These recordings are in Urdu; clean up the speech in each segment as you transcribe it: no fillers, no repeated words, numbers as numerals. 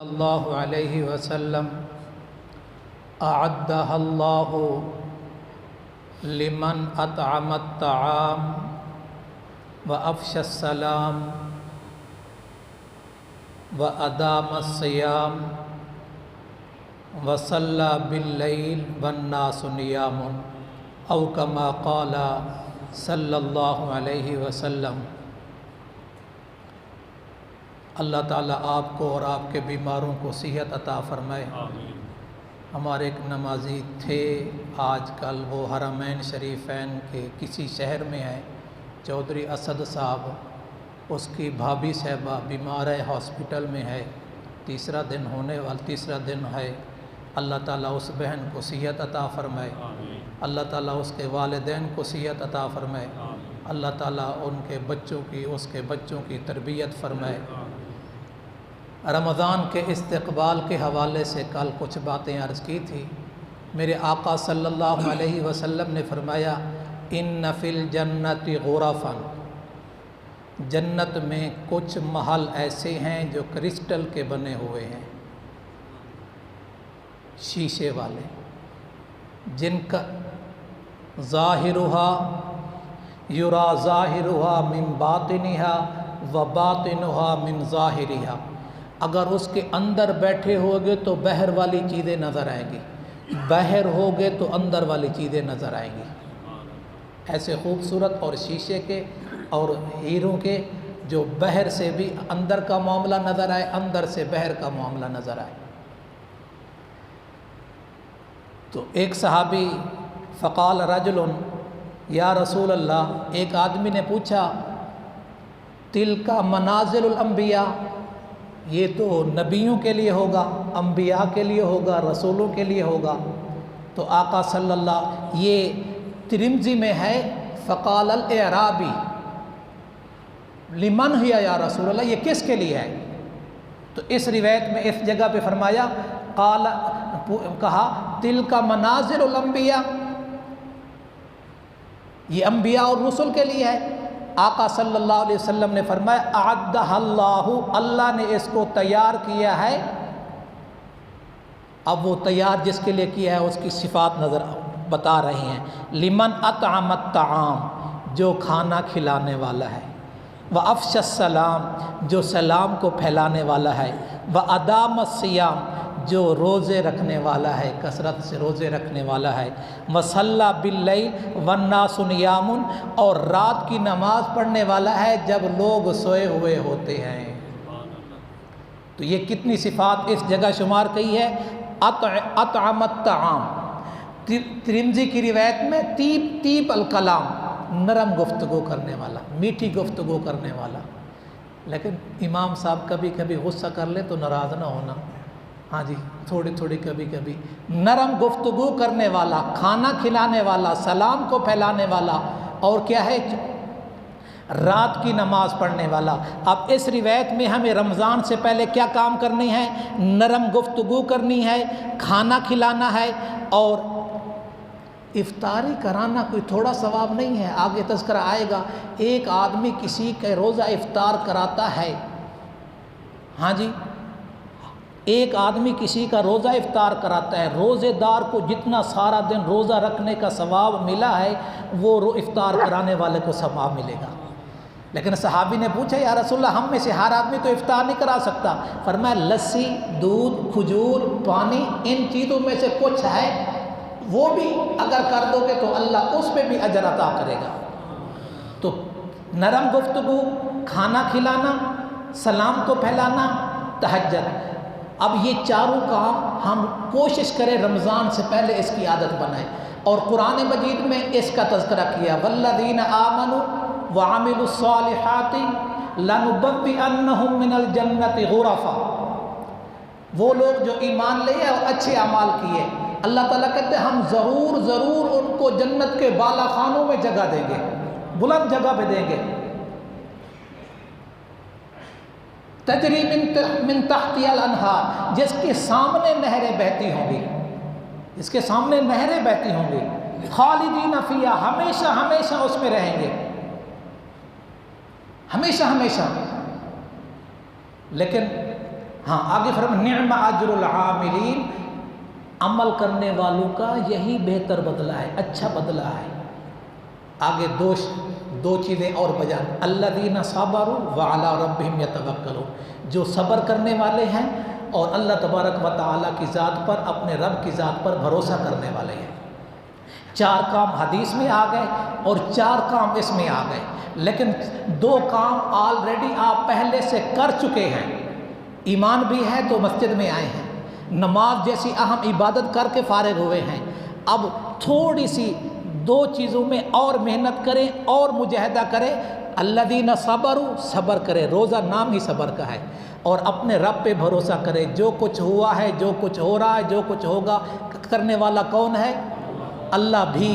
اللہ علیہ وسلم اعدہ اللہ لمن اطعم الطعام وافشى السلام وادام الصيام وصلى بالليل والناس نيام او كما قال صلی اللہ علیہ وسلم۔ اللہ تعالیٰ آپ کو اور آپ کے بیماروں کو صحت عطا فرمائے۔ ہمارے ایک نمازی تھے، آج کل وہ حرمین شریفین کے کسی شہر میں ہے، چودھری اسد صاحب، اس کی بھابھی صاحبہ بیمار ہے، ہاسپٹل میں ہے، تیسرا دن ہے۔ اللہ تعالیٰ اس بہن کو صحت عطا فرمائے، اللہ تعالیٰ اس کے والدین کو صحت عطا فرمائے، اللہ تعالیٰ ان کے بچوں کی، اس کے بچوں کی تربیت فرمائے۔ رمضان کے استقبال کے حوالے سے کل کچھ باتیں عرض کی تھی۔ میرے آقا صلی اللہ علیہ وسلم نے فرمایا ان فی الجنت غرفا، جنت میں کچھ محل ایسے ہیں جو کرسٹل کے بنے ہوئے ہیں، شیشے والے، جن کا ظاہرھا یرا ظاہرھا من باطنھا و باطنھا من ظاہرھا، اگر اس کے اندر بیٹھے ہوگے تو باہر والی چیزیں نظر آئیں گی، باہر ہوگے تو اندر والی چیزیں نظر آئیں گی۔ ایسے خوبصورت اور شیشے کے اور ہیروں کے جو باہر سے بھی اندر کا معاملہ نظر آئے، اندر سے باہر کا معاملہ نظر آئے۔ تو ایک صحابی فقال رجل یا رسول اللہ، ایک آدمی نے پوچھا تلک منازل الانبیاء، یہ تو نبیوں کے لیے ہوگا، انبیاء کے لیے ہوگا، رسولوں کے لیے ہوگا۔ تو آقا صلی اللہ، یہ ترمذی میں ہے، فقال الاعرابی لمن ہی یا رسول اللہ، یہ کس کے لیے ہے؟ تو اس روایت میں اس جگہ پہ فرمایا کہا تلک منازل الانبیاء، یہ انبیاء اور رسل کے لیے ہے۔ آقا صلی اللہ علیہ وسلم نے فرمایا اعدہ اللہ، اللہ نے اس کو تیار کیا ہے۔ اب وہ تیار جس کے لیے کیا ہے اس کی صفات نظر بتا رہے ہیں۔ لمن اطعم الطعام، جو کھانا کھلانے والا ہے، وافشى السلام، جو سلام کو پھیلانے والا ہے، وادام الصیام، جو روزے رکھنے والا ہے، کثرت سے روزے رکھنے والا ہے، وصلی باللیل والناس نیام، اور رات کی نماز پڑھنے والا ہے جب لوگ سوئے ہوئے ہوتے ہیں۔ تو یہ کتنی صفات اس جگہ شمار کی ہے؟ اطعم الطعام۔ ترمذی کی روایت میں طیب الکلام، نرم گفتگو کرنے والا، میٹھی گفتگو کرنے والا۔ لیکن امام صاحب کبھی کبھی غصہ کر لے تو ناراض نہ ہونا، ہاں جی، تھوڑی کبھی کبھی نرم گفتگو کرنے والا، کھانا کھلانے والا، سلام کو پھیلانے والا، اور کیا ہے؟ رات کی نماز پڑھنے والا۔ اب اس روایت میں ہمیں رمضان سے پہلے کیا کام کرنی ہے؟ نرم گفتگو کرنی ہے، کھانا کھلانا ہے، اور افطاری کرانا کوئی تھوڑا ثواب نہیں ہے، آگے تذکرہ آئے گا۔ ایک آدمی کسی کا روزہ افطار کراتا ہے، ہاں جی، ایک آدمی کسی کا روزہ افطار کراتا ہے، روزے دار کو جتنا سارا دن روزہ رکھنے کا ثواب ملا ہے وہ افطار کرانے والے کو ثواب ملے گا۔ لیکن صحابی نے پوچھا یا رسول اللہ، ہم میں سے ہر آدمی تو افطار نہیں کرا سکتا۔ فرمایا لسی، دودھ، کھجور، پانی، ان چیزوں میں سے کچھ ہے، وہ بھی اگر کر دو گے تو اللہ اس پہ بھی اجر عطا کرے گا۔ تو نرم گفتگو، کھانا کھلانا، سلام کو پھیلانا، تہجد، اب یہ چاروں کام ہم کوشش کریں رمضان سے پہلے اس کی عادت بنائیں۔ اور قرآن مجید میں اس کا تذکرہ کیا، والذین آمنوا وعملوا الصالحات لنبوئنہم من الجنۃ غرفا، وہ لوگ جو ایمان لے اور اچھے اعمال کیے، اللہ تعالیٰ کہتے ہیں ہم ضرور ان کو جنت کے بالا خانوں میں جگہ دیں گے، بلند جگہ پہ دیں گے، تجری من تحتی الانہار، جس کے سامنے نہریں بہتی ہوں گی، جس کے سامنے نہریں بہتی ہوں گی، خالدین فیہا، ہمیشہ اس میں رہیں گے، ہمیشہ۔ لیکن ہاں آگے فرمایا نعم اجر العاملین، عمل کرنے والوں کا یہی بہتر بدلہ ہے، اچھا بدلہ ہے۔ آگے دو چیزیں اور بیان، الذین صبروا وعلی ربہم یتوکلون، جو صبر کرنے والے ہیں اور اللہ تبارک و تعالیٰ کی ذات پر، اپنے رب کی ذات پر بھروسہ کرنے والے ہیں۔ 4 کام حدیث میں آ گئے اور 4 کام اس میں آ گئے، لیکن 2 کام آلریڈی آپ پہلے سے کر چکے ہیں۔ ایمان بھی ہے تو مسجد میں آئے ہیں، نماز جیسی اہم عبادت کر کے فارغ ہوئے ہیں، اب تھوڑی سی 2 چیزوں میں اور محنت کریں اور مجاہدہ کریں۔ الذین صبروا، صبر کرے، روزہ نام ہی صبر کا ہے، اور اپنے رب پہ بھروسہ کرے۔ جو کچھ ہوا ہے، جو کچھ ہو رہا ہے، جو کچھ ہوگا، کرنے والا کون ہے؟ اللہ بھی،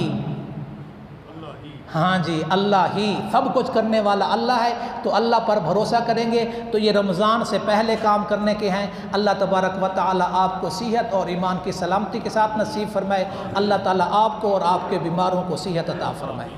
ہاں جی اللہ ہی، سب کچھ کرنے والا اللہ ہے، تو اللہ پر بھروسہ کریں گے تو یہ رمضان سے پہلے کام کرنے کے ہیں۔ اللہ تبارک و تعالی آپ کو صحت اور ایمان کی سلامتی کے ساتھ نصیب فرمائے۔ اللہ تعالی آپ کو اور آپ کے بیماروں کو صحت عطا فرمائے۔